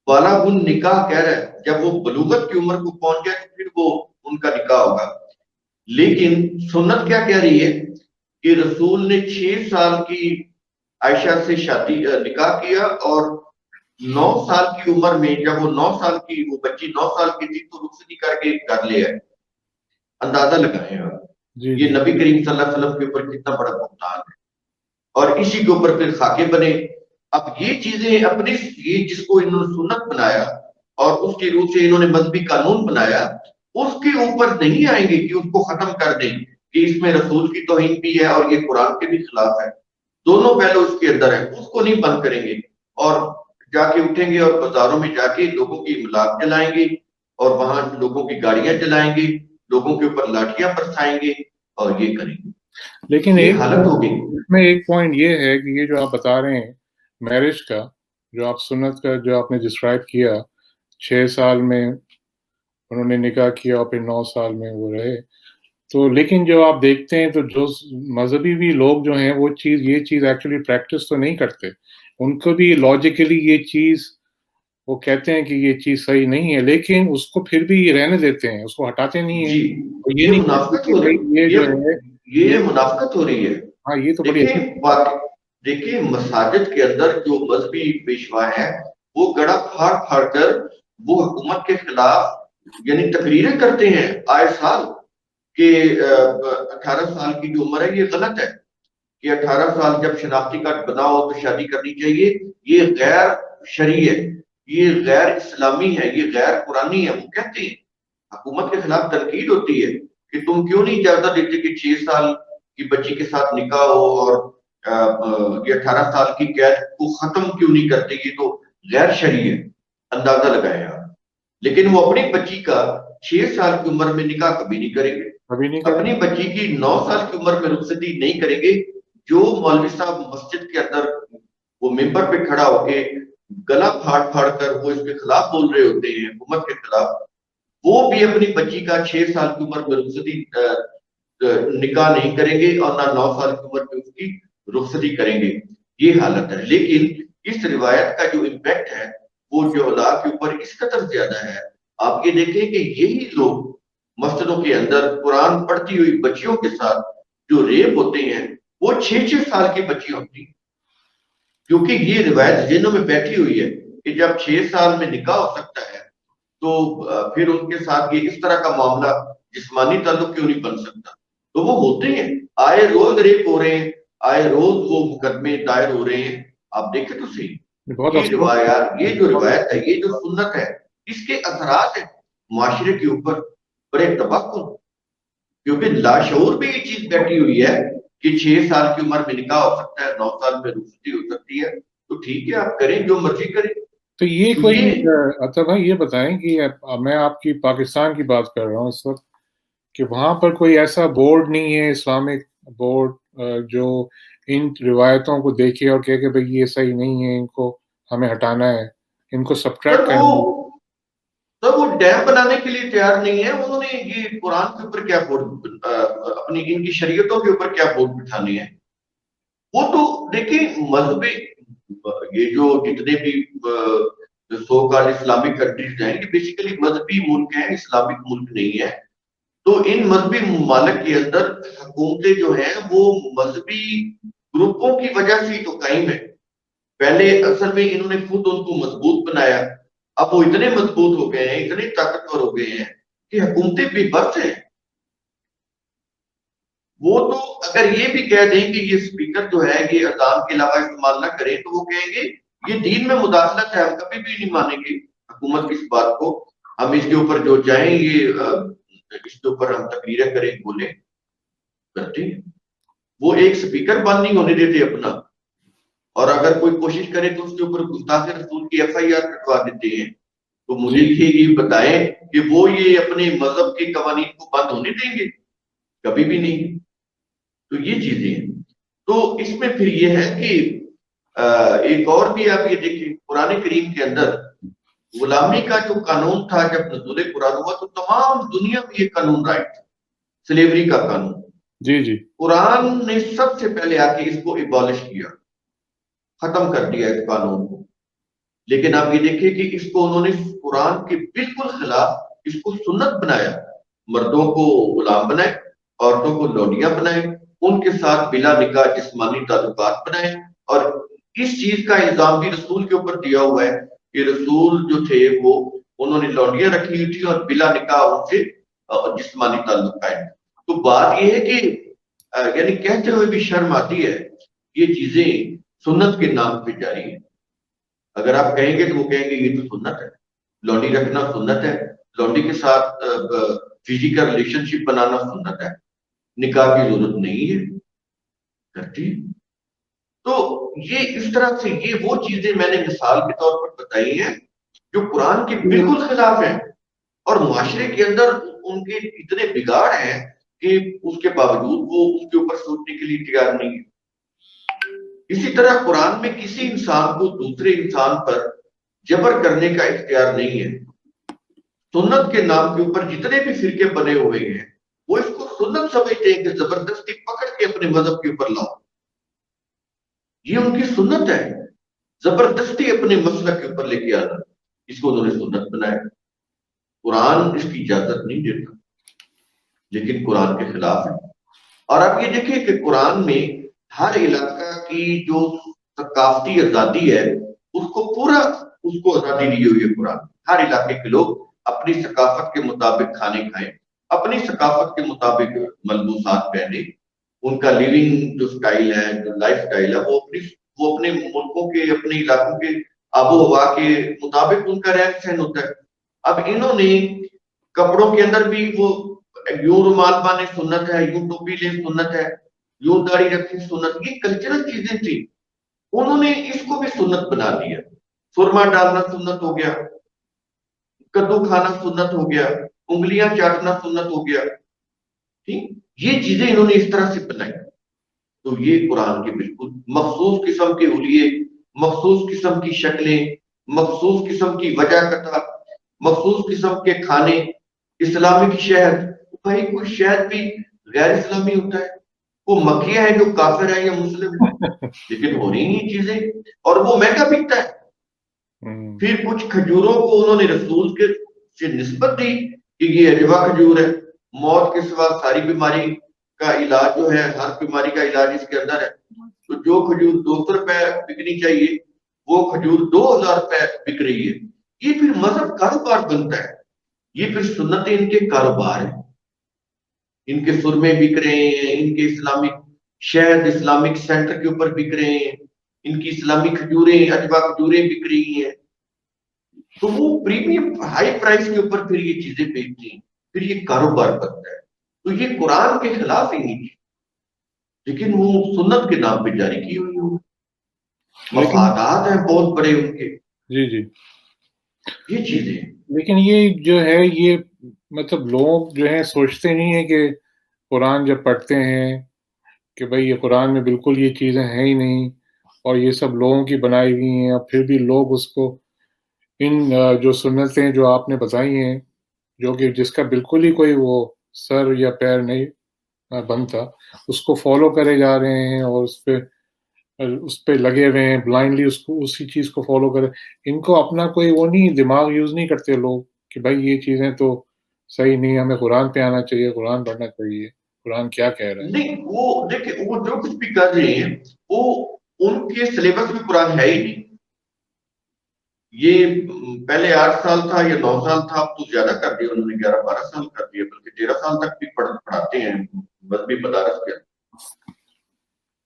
بالغ النکاح کہہ رہا ہے، جب وہ بلوغت کی عمر کو پہنچ جائے تو پھر وہ ان کا نکاح ہوگا۔ لیکن سنت کیا کہہ رہی ہے کہ رسول نے 6 سال کی عائشہ سے نکاح کیا اور 9 سال کی عمر میں جب وہ 9 سال کی وہ بچی 9 سال کی تھی تو رخصتی کر کے گھر لے آئے۔ اندازہ لگائیں آپ یہ نبی کریم صلی اللہ علیہ وسلم کے اوپر کتنا بڑا بہتان ہے، اور اسی کے اوپر پھر خاکے بنے۔ اب یہ چیزیں اپنی یہ جس کو انہوں نے سنت بنایا اور اس کی روح سے انہوں نے مذہبی قانون بنایا، اس کے اوپر نہیں آئیں گے کہ اس کو ختم کر دیں کہ اس میں رسول کی توہین بھی ہے اور یہ قرآن کے بھی خلاف ہے، دونوں پہلو اس کے اندر ہیں، اس کو نہیں بند کریں گے اور جا کے اٹھیں گے اور بازاروں میں جا کے لوگوں کی املاک جلائیں گے اور وہاں لوگوں کی گاڑیاں جلائیں گے، لوگوں کے اوپر لاٹیاں برسائیں گے اور یہ کریں گے۔
لیکن
یہ حالت ہوگی۔
اس میں ایک پوائنٹ یہ ہے کہ یہ جو آپ بتا رہے ہیں میرج کا، جو آپ سنت کا جو آپ نے ڈسکرائب کیا، 6 سال میں انہوں نے نکاح کیا اور پھر 9 سال میں وہ رہے، تو لیکن جو آپ دیکھتے ہیں تو جو مذہبی بھی لوگ جو ہیں وہ یہ چیز ایکچولی پریکٹس تو نہیں کرتے، ان کو بھی لاجیکلی یہ چیز وہ کہتے ہیں کہ یہ چیز صحیح نہیں ہے، لیکن اس کو پھر بھی رہنے دیتے ہیں، اس کو ہٹاتے نہیں ہیں۔
یہ منافقت ہو رہی ہے، یہ منافقت ہو رہی ہے۔
ہاں یہ تو بڑی
دیکھیں مساجد کے اندر جو مذہبی پیشوا ہیں وہ گڑا پھاڑ پھاڑ کر وہ حکومت کے خلاف یعنی تقریریں کرتے ہیں آئے سال کہ 18 سال کی جو عمر ہے یہ غلط ہے، کہ 18 سال جب شناختی کارڈ بناؤ تو شادی کرنی چاہیے، یہ غیر شرعی ہے، یہ غیر اسلامی ہے، یہ غیر قرآنی ہے۔ وہ کہتے ہیں حکومت کے خلاف تنقید ہوتی ہے کہ تم کیوں نہیں اجازت دیتے کہ 6 سال کی بچی کے ساتھ نکاح ہو اور یہ 18 سال کی قید کو ختم کیوں نہیں کرتے، یہ تو غیر شرعی ہے۔ اندازہ لگائیں آپ، لیکن وہ اپنی بچی کا 6 سال کی عمر میں نکاح کبھی نہیں کریں گے، اپنی بچی کی 9 سال کی عمر میں رخصتی نہیں کریں گے۔ جو مولوی صاحب مسجد کے اندر وہ ممبر پہ کھڑا ہو کے گلا پھاڑ پھاڑ کر وہ اس کے خلاف بول رہے ہوتے ہیں حکومت کے خلاف، وہ بھی اپنی بچی کا 6 سال کی عمر میں رخصتی نکاح نہیں کریں گے اور نہ 9 سال کی عمر میں اس کی رخصتی کریں گے. یہ حالت ہے. لیکن اس روایت کا جو امپیکٹ ہے وہ جو اولاد کے اوپر اس قدر زیادہ ہے. آپ یہ دیکھیں کہ یہی لوگ مسجدوں کے اندر قرآن پڑھتی ہوئی بچیوں کے ساتھ جو ریپ ہوتے ہیں وہ 6 سال کی بچی ہوتی ہیں، کیونکہ یہ روایت ذہنوں میں بیٹھی ہوئی ہے کہ جب 6 سال میں نکاح ہو سکتا ہے تو پھر ان کے ساتھ یہ اس طرح کا معاملہ جسمانی تعلق کیوں نہیں بن سکتا. تو وہ ہوتے ہیں، آئے روز ریپ ہو رہے ہیں، آئے روز وہ مقدمے دائر ہو رہے ہیں. آپ دیکھیں تو صحیح.
بہت
یہ
افسوس
روایات، یہ جو روایت ہے، یہ جو سنت ہے، اس کے اثرات ہیں معاشرے کے اوپر بڑے تباہ کن. کیونکہ لاشعور بھی یہ چیز بیٹھی ہوئی ہے کہ 6 سال کی عمر میں نکاح ہو سکتا ہے، 9 سال میں رخصتی ہو سکتی ہے. تو ٹھیک ہے، آپ کریں جو مرضی کریں.
تو یہ
تو
کوئی
یہ
اطہر بھائی یہ بتائیں کہ میں آپ کی پاکستان کی بات کر رہا ہوں اس وقت، کہ وہاں پر کوئی ایسا بورڈ نہیں ہے اسلامک بورڈ جو ان روایتوں کو دیکھے اور کہے کہ بھئی یہ صحیح نہیں ہے، ان کو ہمیں ہٹانا ہے، ان کو
سر
سبٹریکٹ
وہ
کرنا ہے.
سر وہ ڈیم بنانے کے لیے تیار نہیں ہے. انہوں نے یہ قرآن کے اوپر کیا بورڈ، اپنی ان کی شریعتوں کے اوپر کیا بورڈ بٹھانے ہیں. وہ تو دیکھیں مذہبی، یہ جو جتنے بھی سو کال اسلامک کنٹریز ہیں یہ بیسیکلی مذہبی ملک ہیں، اسلامک ملک نہیں ہے. تو ان مذہبی ممالک کے اندر حکومتیں جو ہیں وہ مذہبی گروپوں کی وجہ سے ہی تو قائم ہے. پہلے اصل میں انہوں نے خود ان کو مضبوط بنایا، اب وہ اتنے مضبوط ہو گئے ہیں، اتنے طاقتور ہو گئے ہیں کہ حکومتیں بے بس ہیں. وہ تو اگر یہ بھی کہہ دیں کہ یہ اسپیکر جو ہے یہ اذان کے علاوہ استعمال نہ کریں تو وہ کہیں گے یہ دین میں مداخلت ہے، ہم کبھی بھی نہیں مانیں گے حکومت کی اس بات کو. ہم اس کے اوپر جو چاہیں یہ اس کے اوپر ہم تقریریں کریں، بولیں، کرتے ہیں. وہ ایک اسپیکر بند نہیں ہونے دیتے اپنا، اور اگر کوئی کوشش کرے تو اس کے اوپر گستاخ رسول کی FIR کٹوا دیتے ہیں. تو مجھے
جی
یہ بتائیں کہ وہ یہ اپنے مذہب کے قوانین کو بند ہونے دیں گے؟ کبھی بھی نہیں. تو یہ چیزیں ہیں. تو اس میں پھر یہ ہے کہ ایک اور بھی آپ یہ دیکھیں قرآن کریم کے اندر غلامی کا جو قانون تھا جب نزول قرآن ہوا تو تمام دنیا میں یہ قانون رائٹ تھا، سلیوری کا قانون.
جی جی
قرآن نے سب سے پہلے آ کے اس کو ایبالش کیا، ختم کر دیا اس قانون کو. لیکن آپ یہ دیکھیں کہ اس کو انہوں نے قرآن کے بالکل خلاف اس کو سنت بنایا. مردوں کو غلام بنائے، عورتوں کو لونڈیاں بنائے، ان کے ساتھ بلا نکاح جسمانی تعلقات بنائے. اور اس چیز کا الزام بھی رسول کے اوپر دیا ہوا ہے کہ رسول جو تھے وہ انہوں نے لونڈیاں رکھی ہوئی تھی اور بلا نکاح ان سے جسمانی تعلق قائم. تو بات یہ ہے کہ یعنی کہتے ہوئے بھی شرم آتی ہے، یہ چیزیں سنت کے نام پہ جاری ہیں. اگر آپ کہیں گے تو وہ کہیں گے یہ تو سنت ہے، لونڈی رکھنا سنت ہے، لونڈی کے ساتھ فزیکل ریلیشن شپ بنانا سنت ہے، نکاح کی ضرورت نہیں ہے، کرتی. تو یہ اس طرح سے یہ وہ چیزیں میں نے مثال کے طور پر بتائی ہیں جو قرآن کے بالکل خلاف ہیں، اور معاشرے کے اندر ان کے اتنے بگاڑ ہیں کہ اس کے باوجود وہ اس کے اوپر سوچنے کے لیے تیار نہیں ہے. اسی طرح قرآن میں کسی انسان کو دوسرے انسان پر جبر کرنے کا اختیار نہیں ہے. سنت کے نام کے اوپر جتنے بھی فرقے بنے ہوئے ہیں وہ اس کو سنت سمجھتے ہیں کہ زبردستی پکڑ کے اپنے مذہب کے اوپر لاؤ. یہ ان کی سنت ہے، زبردستی اپنے مسلک کے اوپر لے کے آنا. اس کو انہوں نے سنت بنایا. قرآن اس کی اجازت نہیں دیتا، لیکن قرآن کے خلاف ہے. اور آپ یہ دیکھیں کہ قرآن میں ہر علاقہ کی جو ثقافتی آزادی ہے اس کو پورا اس کو آزادی دی ہوئی ہے. قرآن ہر علاقے کے لوگ اپنی ثقافت کے مطابق کھانے کھائیں، اپنی ثقافت کے مطابق ملبوسات پہنے، ان کا لیونگ جو سٹائل ہے، جو لائف سٹائل ہے وہ اپنے ملکوں کے، اپنے علاقوں کے آب و ہوا کے مطابق ان کا رہن سہن ہوتا ہے. اب انہوں نے کپڑوں کے اندر بھی وہ یوں رومال باندھے سنت ہے، یوں ٹوپی لے سنت ہے، یوں داڑھی رکھی سنت، یہ کلچرل چیزیں تھی. انہوں نے اس کو بھی سنت بنا دیا. سرما ڈالنا سنت ہو گیا، کدو کھانا سنت ہو گیا، انگلیاں چاٹنا سنت ہو گیا. ٹھیک، یہ چیزیں انہوں نے اس طرح سے بنائی. تو یہ قرآن کے بالکل مخصوص قسم کے حلیے، مخصوص قسم کی شکلیں، مخصوص قسم کی وجہ کتا، مخصوص قسم کے کھانے، اسلامک شہد. بھائی کوئی شہد بھی غیر اسلامی ہوتا ہے، وہ مکیہ ہے جو کافر ہے یا مسلم ہے، لیکن ہو رہی ہیں چیزیں اور وہ مہنگا بکتا ہے۔ پھر کچھ کھجوروں کو انہوں نے رسول کے سے نسبت دی کہ یہ اجوا کھجور ہے، موت کے سوا ساری بیماری کا علاج جو ہے، ہر بیماری کا علاج اس کے اندر ہے، تو جو کھجور 200 روپے بکنی چاہیے وہ کھجور 2000 روپے بک رہی ہے۔ یہ پھر مذہب کاروبار بنتا ہے، یہ پھر سنتیں ان کے کاروبار ہیں، ان کے سرمے بک رہے ہیں، ان کے اسلامک شہد اسلامک سینٹر کے اوپر بک رہے ہیں، ان کی اسلامی کھجوریں اجوا کھجوریں بک رہی ہیں، تو وہ پریمیم ہائی پرائس کے اوپر پھر یہ چیزیں بیچتی ہیں، پھر یہ کاروبار بنتا ہے۔ تو یہ قرآن کے خلاف ہی نہیں، لیکن وہ سنت کے نام پہ جاری کی ہوئی ہوں، مفادات ہیں بہت بڑے ان کے،
جی جی،
یہ چیزیں۔
لیکن یہ جو ہے یہ مطلب لوگ جو ہیں سوچتے نہیں ہیں کہ قرآن جب پڑھتے ہیں کہ بھئی یہ قرآن میں بالکل یہ چیزیں ہیں ہی نہیں اور یہ سب لوگوں کی بنائی ہوئی ہیں، اور پھر بھی لوگ اس کو ان جو سنتیں جو آپ نے بتائی ہیں جو کہ جس کا بالکل ہی کوئی وہ سر یا پیر نہیں بنتا، اس کو فالو کرے جا رہے ہیں اور اس پہ لگے ہوئے ہیں بلائنڈلی، اس کو اسی چیز کو فالو کرے۔ ان کو اپنا کوئی وہ نہیں، دماغ یوز نہیں کرتے لوگ کہ بھائی یہ چیزیں تو صحیح نہیں، ہمیں قرآن پہ آنا چاہیے، قرآن پڑھنا چاہیے، قرآن کیا کہہ رہا ہے۔
نہیں، وہ دیکھیں وہ جو کچھ بھی کر رہے ہیں وہ ان کے سلیبس میں قرآن ہے ہی نہیں۔ یہ پہلے 8 سال تھا یا 9 سال تھا، اب تو زیادہ کر دیا انہوں نے، 11-12 سال کر دیا، بلکہ 13 سال تک بھی پڑھاتے ہیں مذہبی مدارس کے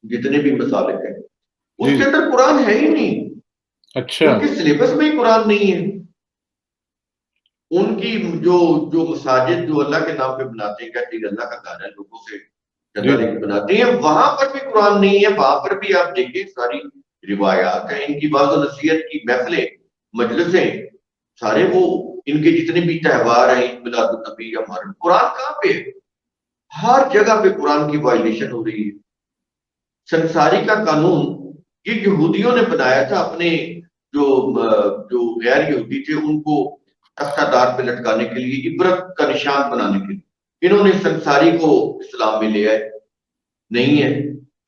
جتنے بھی مسالک ہیں، اس کے اندر قرآن ہے ہی نہیں،
اچھا،
ان کے سلیبس میں ہی قرآن نہیں ہے۔ ان کی جو مساجد جو اللہ کے نام پہ بناتے ہیں، کہتے ہیں اللہ کا گھر ہے، لوگوں سے چندہ لے کے بناتے ہیں، وہاں پر بھی قرآن نہیں ہے۔ وہاں پر بھی آپ دیکھیں ساری روایات ہیں، ان کی بعض و نصیحت کی محفلیں مجلسیں، سارے وہ ان کے جتنے بھی تہوار ہیں، عید میلاد النبی یا محرم، قرآن کہاں پہ ہے؟ ہر جگہ پہ قرآن کی وائلیشن ہو رہی ہے۔ سنساری کا قانون یہ یہودیوں نے بنایا تھا، اپنے جو غیر یہودی تھے ان کو تختہ دار پہ لٹکانے کے لیے، عبرت کا نشان بنانے کے لیے انہوں نے سنساری کو اسلام میں لے آئے، نہیں ہے،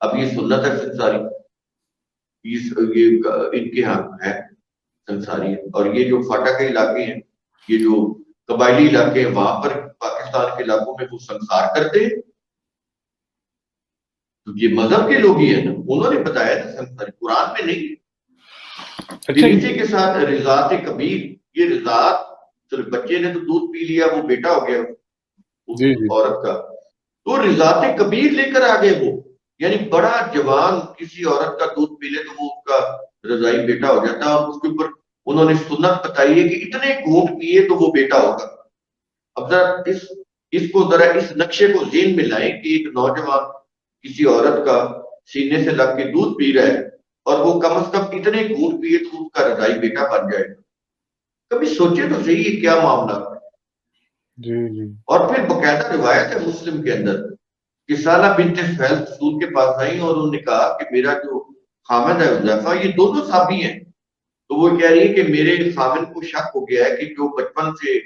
اب یہ سنت ہے سنساری، یہ ان کے ہاں ہے سنساری ہے۔ اور یہ جو فاٹا کے علاقے ہیں، یہ جو قبائلی علاقے ہیں، وہاں پر پاکستان کے علاقوں میں وہ سنسار کرتے ہیں، تو یہ مذہب کے لوگ ہی ہیں نا، انہوں نے بتایا تھا سنساری، قرآن میں نہیں۔ اسی کے ساتھ رضاعت کبیر، یہ رضاعت چلو بچے نے تو دودھ پی لیا، وہ بیٹا ہو گیا عورت کا، تو رضاعت کبیر لے کر آگے وہ، یعنی بڑا جوان کسی عورت کا دودھ پی لے تو وہ اس کا رضائی بیٹا ہو جاتا ہے، اور اس کے اوپر انہوں نے سنت بتائی ہے کہ اتنے گھونٹ پیے تو وہ بیٹا ہوگا۔ اب ذرا اس کو ذرا اس نقشے کو ذہن میں لائیں کہ ایک نوجوان کسی عورت کا سینے سے لگ کے دودھ پی رہا ہے اور وہ کم از کم اتنے گھونٹ پیے تو اس کا رضائی بیٹا بن جائے گا۔ کبھی سوچے تو صحیح ہے کیا معاملہ ہے۔ اور پھر باقاعدہ روایت ہے مسلم کے اندر کہ سالہ بنت سہیل رسول کے پاس آئی اور انہوں نے کہا کہ میرا جو خامد ہے حذیفہ، یہ دونوں صحابی ہیں، تو وہ کہہ رہی ہے کہ میرے خامد کو شک ہو گیا ہے کہ جو بچپن سے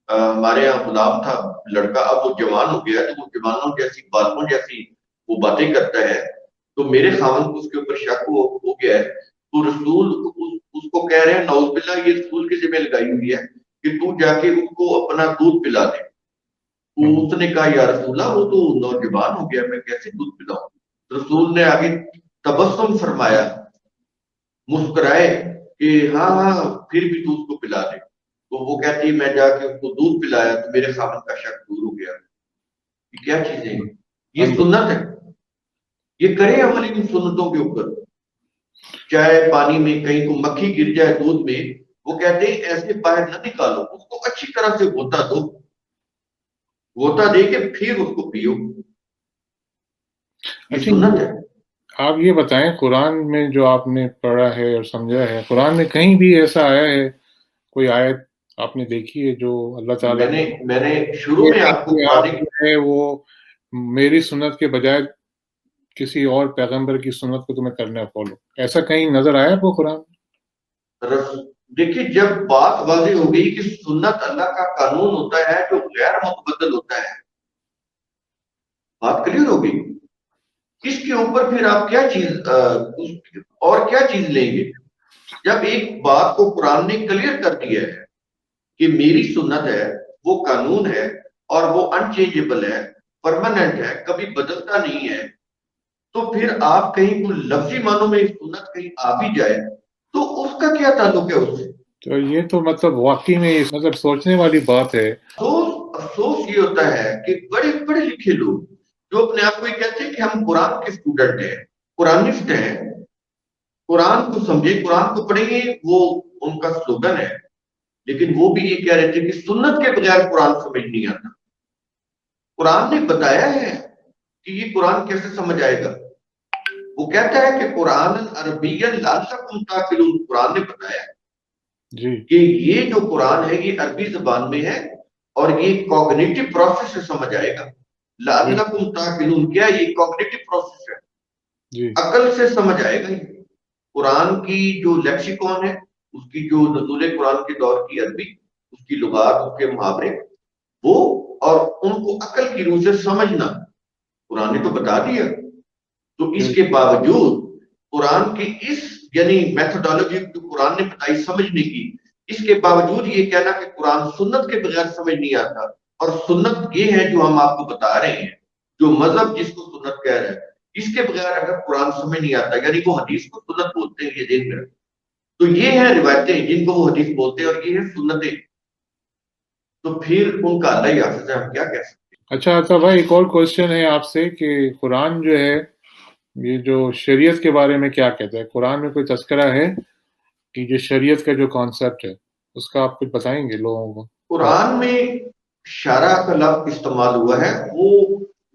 ہمارے یہاں غلام تھا لڑکا، اب وہ جوان ہو گیا ہے، تو وہ جوانوں جیسی بالغوں جیسی وہ باتیں کرتا ہے، تو میرے خامد کو اس کے اوپر شک ہو گیا ہے۔ تو رسول اس کو کہہ رہے ہیں نعوذ باللہ، یہ رسول کی ذمہ لگائی ہوئی ہے کہ تو جا کے اس کو اپنا دودھ پلا دے۔ تو اس نے کہا یا رسول اللہ، وہ تو نوجوان ہو گیا، میں کیسے دودھ پلاؤں؟ رسول نے آگے تبسم فرمایا، مسکرائے کہ ہاں ہاں پھر بھی تو اس کو پلا دے۔ تو وہ کہتی میں جا کے اس کو دودھ پلایا تو میرے خامد کا شک دور ہو گیا۔ یہ کیا چیزیں ہیں؟ یہ سنت ہے، یہ کرے عمل ان سنتوں کے اوپر۔ چائے پانی میں کہیں کو مکھی گر جائے دودھ میں، وہ کہتے ہیں ایسے باہر نہ نکالو، اس کو اچھی طرح سے غوطہ دو، غوطہ دے کے پھر اس کو پیو، یہ سنت ہے۔
آپ یہ بتائیں قرآن میں جو آپ نے پڑھا ہے اور سمجھا ہے، قرآن میں کہیں بھی ایسا آیا ہے، کوئی آیت آپ نے دیکھی ہے جو اللہ تعالیٰ
میں نے شروع میں آپ کو
ہے وہ میری سنت کے بجائے کسی اور پیغمبر کی سنت کو تمہیں کرنا ہے فالو، ایسا کہیں نظر آیا کو قرآن؟
دیکھیے جب بات واضح ہو گئی کہ سنت اللہ کا قانون ہوتا ہے جو غیر متبدل ہوتا ہے، بات کلیئر ہو گئی. اس کے اوپر پھر آپ کیا چیز اور کیا چیز لیں گے؟ جب ایک بات کو قرآن نے کلیئر کر دیا ہے کہ میری سنت ہے، وہ قانون ہے اور وہ انچینجبل ہے، پرماننٹ ہے، کبھی بدلتا نہیں ہے، تو پھر آپ کہیں کوئی لفظی معنوں میں سنت کہیں آ بھی جائے تو اس کا کیا تعلق ہے اس سے؟
تو یہ تو مطلب واقعی میں مطلب سوچنے والی بات ہے.
افسوس یہ ہوتا ہے کہ بڑے پڑھے لکھے لوگ جو اپنے آپ کو یہ کہتے ہیں کہ ہم قرآن کے اسٹوڈنٹ ہیں، قرآنسٹ ہیں، قرآن کو سمجھے، قرآن کو پڑھیں گے، وہ ان کا سلوگن ہے، لیکن وہ بھی یہ کہہ رہے تھے کہ سنت کے بغیر قرآن سمجھ نہیں آتا. قرآن نے بتایا ہے کہ یہ قرآن کیسے سمجھ آئے گا. وہ کہتا ہے کہ قرآن عربین لعلکم تعقلون، قرآن نے بتایا
جی
کہ یہ جو قرآن ہے یہ عربی زبان میں ہے اور یہ کوگنیٹو پروسیس سے سمجھ آئے گا. لعلکم تعقلون کیا یہ کوگنیٹو پروسیس ہے،
جی
عقل سے سمجھ آئے گا. قرآن کی جو لیکسیکون ہے، اس کی جو نزول قرآن کے دور کی عربی، اس کی لغات، اس کے محاورے، وہ اور ان کو عقل کی روح سے سمجھنا قرآن نے تو بتا دیا. تو اس کے باوجود قرآن کی اس یعنی میتھڈالوجی جو قرآن نے بتائی سمجھنے کی، اس کے باوجود یہ کہنا کہ قرآن سنت کے بغیر سمجھ نہیں آتا، اور سنت یہ ہے جو ہم آپ کو بتا رہے ہیں، جو مذہب جس کو سنت کہہ رہا ہے، اس کے بغیر اگر قرآن سمجھ نہیں آتا، یعنی وہ حدیث کو سنت بولتے ہیں، یہ ذہن میں رکھیں. تو یہ ہیں روایتیں جن کو وہ حدیث بولتے ہیں، اور یہ ہیں سنتیں، تو پھر ان کا اللہ ہی حافظ ہے، ہم کیا کہہ سکتے ہیں.
اچھا تو بھائی ایک اور کوشچن ہے آپ سے کہ قرآن جو ہے یہ جو شریعت کے بارے میں کیا کہتا ہے؟ قرآن میں کوئی تذکرہ ہے کہ جو شریعت کا جو کانسیپٹ ہے اس کا آپ کچھ بتائیں گے لوگوں کو؟
قرآن میں شرع کا لفظ استعمال ہوا ہے، وہ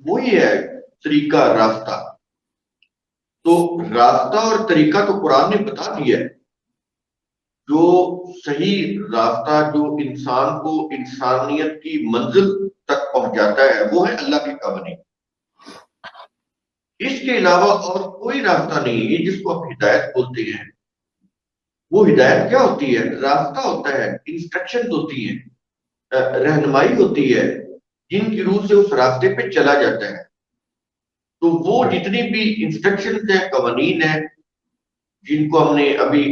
وہی ہے طریقہ، راستہ. تو راستہ اور طریقہ تو قرآن نے بتا دیا ہے. جو صحیح راستہ جو انسان کو انسانیت کی منزل تک پہنچاتا ہے وہ ہے اللہ کے قوانین. اس کے علاوہ اور کوئی راستہ نہیں ہے جس کو آپ ہدایت بولتے ہیں. وہ ہدایت کیا ہوتی ہے؟ راستہ ہوتا ہے، انسٹرکشن ہوتی ہیں، رہنمائی ہوتی ہے، جن کی روح سے اس راستے پہ چلا جاتا ہے. تو وہ جتنی بھی انسٹرکشن ہیں، قوانین ہیں، جن کو ہم نے ابھی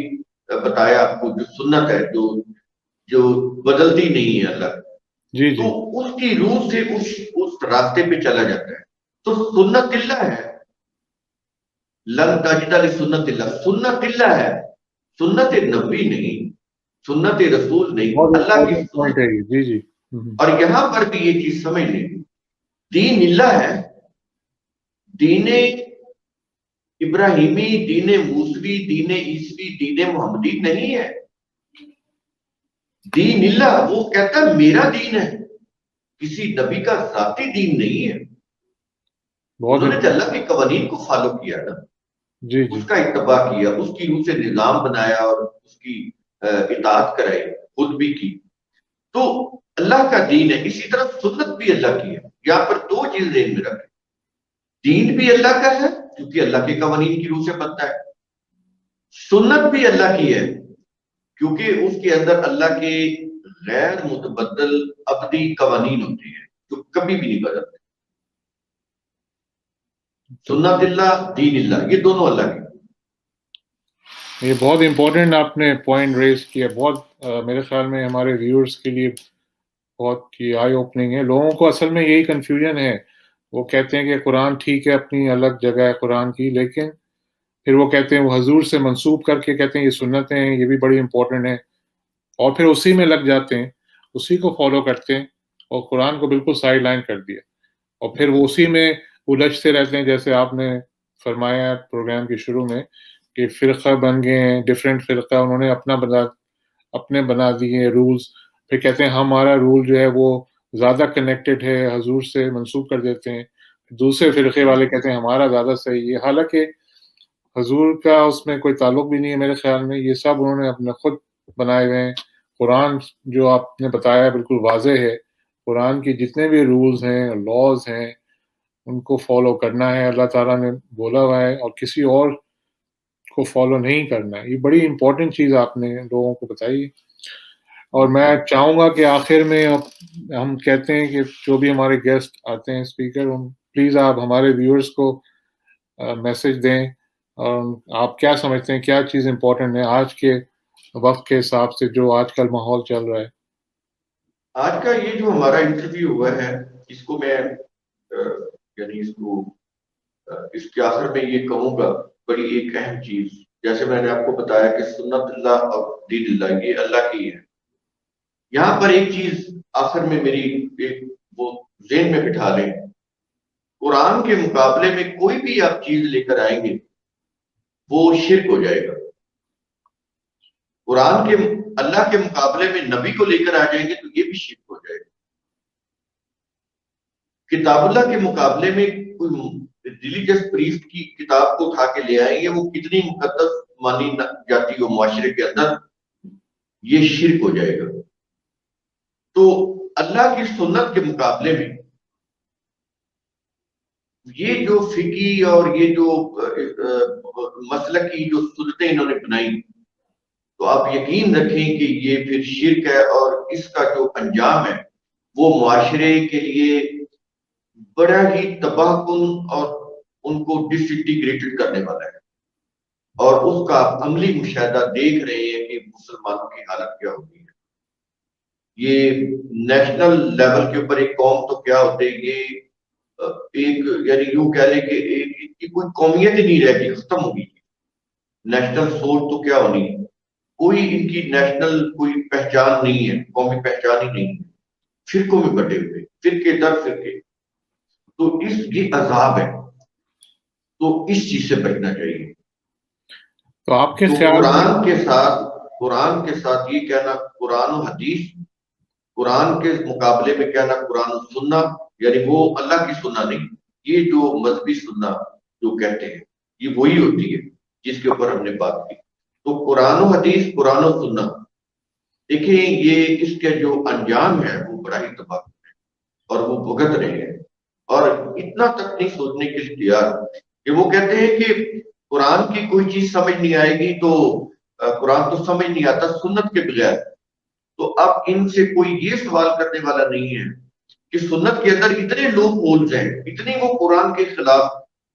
بتایا آپ کو، جو سنت ہے، جو بدلتی نہیں ہے اللہ،
جی
تو
جی
اس کی روح سے اس راستے پہ چلا جاتا ہے. تو سنت اللہ ہے، لن تجد لسنت اللہ، سنت اللہ ہے، سنت نبی نہیں، سنت رسول نہیں،
بہت
اللہ کی
امپورٹنٹ پوائنٹ
سنت.
ہے یہ. جی جی
اور یہاں پر بھی یہ چیز سمجھ لیں، دین اللہ ہے، دین ابراہیمی، دین موسوی، دین عیسوی، دین محمدی نہیں ہے. دین اللہ وہ کہتا ہے میرا دین ہے، کسی نبی کا ذاتی دین نہیں ہے.
بہت
انہوں نے تو اللہ کے قوانین کو فالو کیا نا،
جی جی
اس کا اتباع کیا، اس کی روح سے نظام بنایا اور اس کی اطاعت کرائی، خود بھی کی. تو اللہ کا دین ہے. اسی طرح سنت بھی اللہ کی ہے. یہاں پر دو چیز ذہن میں رکھیں، دین بھی اللہ کا ہے کیونکہ اللہ کے قوانین کی روح سے بنتا ہے، سنت بھی اللہ کی ہے کیونکہ اس کے اندر اللہ کے غیر متبدل ابدی قوانین ہوتے ہیں جو کبھی بھی نہیں بدلتے. سنت اللہ، دین اللہ، یہ دونوں اللہ کے.
یہ بہت امپورٹنٹ آپ نے پوائنٹ ریز کیا. بہت میرے خیال میں ہمارے ویورز کے لیے بہت ہی آئی اوپننگ ہے. لوگوں کو اصل میں یہی کنفیوژن ہے، وہ کہتے ہیں کہ قرآن ٹھیک ہے، اپنی الگ جگہ ہے قرآن کی، لیکن پھر وہ کہتے ہیں وہ حضور سے منسوب کر کے کہتے ہیں یہ سنتیں ہیں، یہ بھی بڑی امپورٹنٹ ہیں، اور پھر اسی میں لگ جاتے ہیں، اسی کو فالو کرتے ہیں اور قرآن کو بالکل سائڈ لائن کر دیا، اور پھر وہ اسی میں الجھتے رہتے ہیں. جیسے آپ نے فرمایا پروگرام کے شروع میں کہ فرقہ بن گئے ہیں، ڈفرینٹ فرقہ انہوں نے اپنے بنا دیے رولز، پھر کہتے ہیں ہمارا رول جو ہے وہ زیادہ کنیکٹڈ ہے، حضور سے منسوب کر دیتے ہیں. دوسرے فرقے والے کہتے ہیں ہمارا زیادہ صحیح ہے، حالانکہ حضور کا اس میں کوئی تعلق بھی نہیں ہے میرے خیال میں. یہ سب انہوں نے اپنے خود بنائے ہوئے ہیں. قرآن جو آپ نے بتایا بالکل واضح ہے، قرآن کی جتنے بھی رولز ہیں، لاز ہیں، ان کو فالو کرنا ہے، اللہ تعالیٰ نے بولا ہوا ہے، اور کسی اور کو فالو نہیں کرنا ہے. یہ بڑی امپورٹنٹ چیز آپ نے لوگوں کو بتائی. اور میں چاہوں گا کہ آخر میں ہم کہتے ہیں کہ جو بھی ہمارے گیسٹ آتے ہیں اسپیکر، پلیز آپ ہمارے ویورز کو میسج دیں اور آپ کیا سمجھتے ہیں کیا چیز امپورٹنٹ ہے آج کے وقت کے حساب سے جو آج کل ماحول چل رہا ہے.
آج کا یہ جو ہمارا انٹرویو ہوا ہے اس کو میں یعنی اس کے آخر میں یہ کہوں گا بڑی ایک اہم چیز، جیسے میں نے آپ کو بتایا کہ سنت اللہ اور دین اللہ یہ اللہ کی ہے. یہاں پر ایک چیز آخر میں میری ایک وہ ذہن میں بٹھا لیں، قرآن کے مقابلے میں کوئی بھی آپ چیز لے کر آئیں گے وہ شرک ہو جائے گا. قرآن کے اللہ کے مقابلے میں نبی کو لے کر آ جائیں گے تو یہ بھی شرک ہو جائے گا. کتاب اللہ کے مقابلے میں کوئی ریلیجس پریسٹ کی کتاب کو اٹھا کے لے آئیں گے، وہ کتنی مقدس مانی جاتی ہو معاشرے کے اندر، یہ شرک ہو جائے گا. تو اللہ کی سنت کے مقابلے میں یہ جو فقہی اور یہ جو مسلک کی جو سنتیں انہوں نے بنائی تو آپ یقین رکھیں کہ یہ پھر شرک ہے، اور اس کا جو انجام ہے وہ معاشرے کے لیے بڑا ہی تباہ کن اور ان کو ڈس انٹیگریٹڈ کرنے والا ہے. اور اس کا آپ عملی مشاہدہ دیکھ رہے ہیں کہ مسلمانوں کی حالت کیا ہوگی. یہ نیشنل لیول کے اوپر ایک قوم تو کیا ہوتے، یہ ایک یعنی یوں کہہ لیں کہ کوئی قومیت ہی نہیں رہتی، ختم ہوگی. نیشنل سوچ تو کیا ہونی ہے، کوئی ان کی نیشنل کوئی پہچان نہیں ہے، قومی پہچان ہی نہیں ہے. فرقوں میں بٹے ہوئے، فرقے در فرقے. تو یہ عذاب ہے، تو اس چیز سے بچنا چاہیے.
تو آپ کے
تو
خیال میں
قرآن کے ساتھ یہ کہنا قرآن و حدیث، قرآن کے مقابلے میں کہنا قرآن و سننا، یعنی وہ اللہ کی سننا نہیں، یہ جو مذہبی سننا جو کہتے ہیں یہ وہی ہوتی ہے جس کے اوپر ہم نے بات کی. تو قرآن و حدیث، قرآن و سننا، دیکھیں یہ اس کے جو انجام ہے وہ بڑا ہی تباہ ہے اور وہ بھگت رہے ہیں. اور اتنا تک نہیں سوچنے کے لیے تیار کہ وہ کہتے ہیں کہ قرآن کی کوئی چیز سمجھ نہیں آئے گی تو قرآن تو سمجھ نہیں آتا سنت کے بغیر. تو اب ان سے کوئی یہ سوال کرنے والا نہیں ہے کہ سنت کے اندر اتنے لوگ ہولز ہیں، اتنے وہ قرآن کے خلاف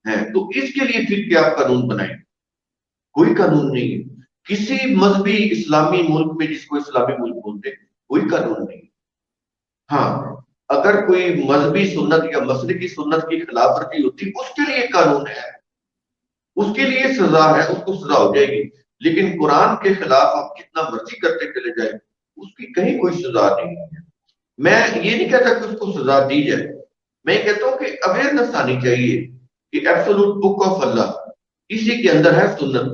ہیں، تو اس کے لیے پھر کیا قانون بنائیں؟ کوئی قانون نہیں ہے. کسی مذہبی اسلامی ملک میں جس کو اسلامی ملک بولتے ہیں کوئی قانون نہیں. ہاں اگر کوئی مذہبی سنت یا مسلکی سنت کی خلاف ورزی ہوتی اس کے لیے قانون ہے، اس کے لیے سزا ہے، اس کو سزا ہو جائے گی. لیکن قرآن کے خلاف آپ جتنا مرضی کرتے چلے جائیں اس کی کہیں کوئی سزا نہیں ہے. میں یہ نہیں کہتا کہ اس کو سزا دی جائے، میں کہتا ہوں کہ اویئرنس آنی چاہیے کہ ایبسولوٹ بک آف اللہ اسی کے اندر ہے سنت،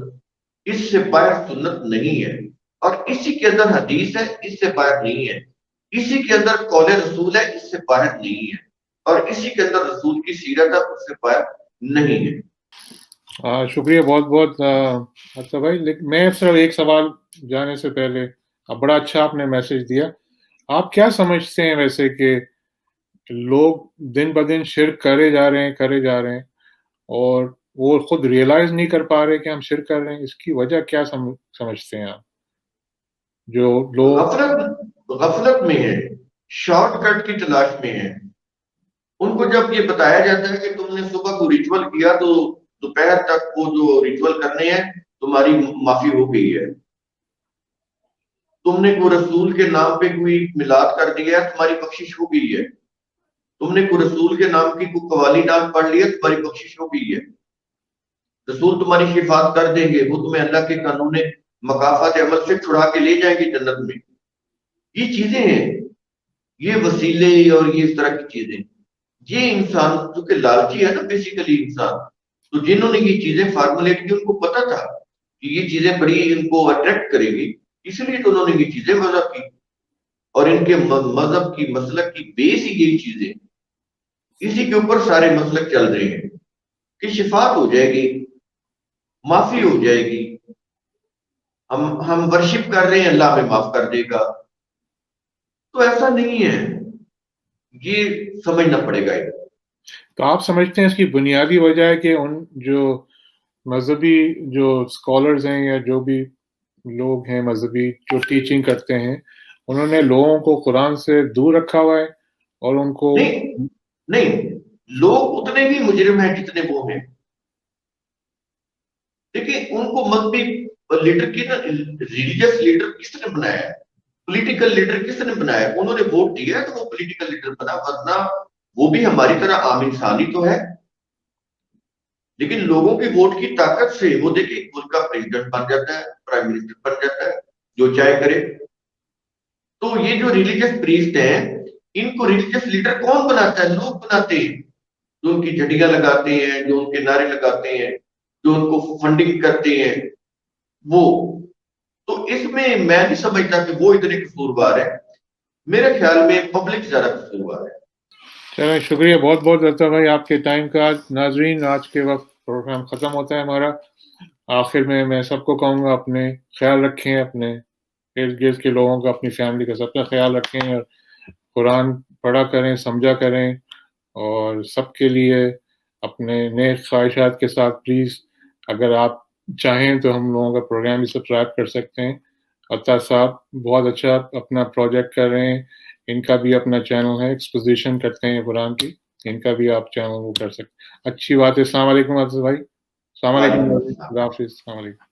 اس سے باہر سنت نہیں ہے. اور اسی کے اندر حدیث ہے، اس سے باہر نہیں ہے. اسی کے اندر قول رسول ہے، اس سے باہر نہیں ہے. اور اسی کے اندر رسول کی سیرت ہے، اس سے باہر نہیں ہے.
شکریہ بہت بہت اچھا بھائی. لیکن میں صرف ایک سوال جانے سے پہلے، اب بڑا اچھا آپ نے میسج دیا. آپ کیا سمجھتے ہیں ویسے کہ لوگ دن بدن شرک کرے جا رہے ہیں اور وہ خود ریئلائز نہیں کر پا رہے کہ ہم شرک کر رہے ہیں؟ اس کی وجہ کیا سمجھتے ہیں آپ؟ جو لوگ
غفلت میں ہے، شارٹ کٹ کی تلاش میں ہے. ان کو جب یہ بتایا جاتا ہے کہ تم نے صبح کو ریچول کیا تو دوپہر تک وہ جو ریچول کرنے ہیں تمہاری معافی ہو گئی ہے. تم نے کوئی رسول کے نام پہ کوئی میلاد کر دیا ہے تمہاری بخشش ہو گئی ہے. تم نے کوئی رسول کے نام کی کوئی قوالی نام پڑھ لیا تمہاری بخشش ہو گئی ہے. رسول تمہاری شفاعت کر دیں گے، وہ تمہیں اللہ کے قانون مکافات عمل سے چھڑا کے لے جائیں گے جنت میں. یہ چیزیں ہیں، یہ وسیلے اور یہ اس طرح کی چیزیں. یہ انسان چونکہ لالچی ہے نا بیسیکلی انسان، تو جنہوں نے یہ چیزیں فارمولیٹ کی ان کو پتا تھا کہ یہ چیزیں بڑی ان کو اٹریکٹ کرے گی، اس لیے تو انہوں نے یہ چیزیں وضع کی. اور ان کے مذہب کی مسلک کی بیس ہی یہی چیزیں، اسی کے اوپر سارے مسلک چل رہے ہیں کہ شفاعت ہو جائے گی، معافی ہو جائے گی، ہم ورشپ کر رہے ہیں اللہ ہمیں معاف کر دے گا. تو ایسا نہیں ہے، یہ سمجھنا پڑے گا.
تو آپ سمجھتے ہیں اس کی بنیادی وجہ ہے کہ ان جو مذہبی جو اسکالرز ہیں یا جو بھی لوگ ہیں مذہبی جو ٹیچنگ کرتے ہیں انہوں نے لوگوں کو قرآن سے دور رکھا ہوا ہے اور ان کو
نہیں لوگ اتنے بھی مجرم ہیں جتنے وہ ہیں. دیکھیں ان کو مذہبی لیڈر کی نا ریلیجس لیڈر کس نے بنایا ہے, پولیٹیکل لیڈر کس نے بنایا ہے؟ انہوں نے ووٹ دیا ہے تو وہ پولیٹیکل لیڈر بنا, ورنہ وہ بھی ہماری طرح عام انسان ہی تو ہے. لیکن لوگوں کی ووٹ کی طاقت سے وہ دیکھیں ملک کا پریزیڈنٹ بن جاتا ہے, پرائم منسٹر بن جاتا ہے, جو چاہے کرے. تو یہ جو ریلیجس پریسٹ ہیں, ان کو ریلیجس لیڈر کون بناتا ہے؟ لوگ بناتے ہیں, جو ان کی جھنڈیاں لگاتے ہیں, جو ان کے نعرے لگاتے ہیں, جو ان کو فنڈنگ کرتے ہیں وہ. تو اس میں نہیں سمجھتا کہ وہ اتنے قصوروار ہیں. میرے خیال میں پبلک زیادہ قصوروار ہے.
چلیں شکریہ بہت بہت الطاف بھائی آپ کے ٹائم کا. ناظرین آج کے وقت پروگرام ختم ہوتا ہے ہمارا. آخر میں سب کو کہوں گا اپنے خیال رکھیں, اپنے ارد گرد کے لوگوں کا, اپنی فیملی کا, سب کا خیال رکھیں, اور قرآن پڑھا کریں, سمجھا کریں, اور سب کے لیے اپنے نیک خواہشات کے ساتھ پلیز اگر آپ چاہیں تو ہم لوگوں کا پروگرام بھی سبسکرائب کر سکتے ہیں. الطاف صاحب بہت اچھا اپنا پروجیکٹ کر رہے ہیں, ان کا بھی اپنا چینل ہے, ایکسپوزیشن کرتے ہیں قرآن کی, ان کا بھی آپ چینل وہ کر سکتے ہیں. اچھی بات ہے. السلام علیکم الطاف بھائی. السلام علیکم.
وعلیکم السلام.
خدا حافظ. السلام علیکم.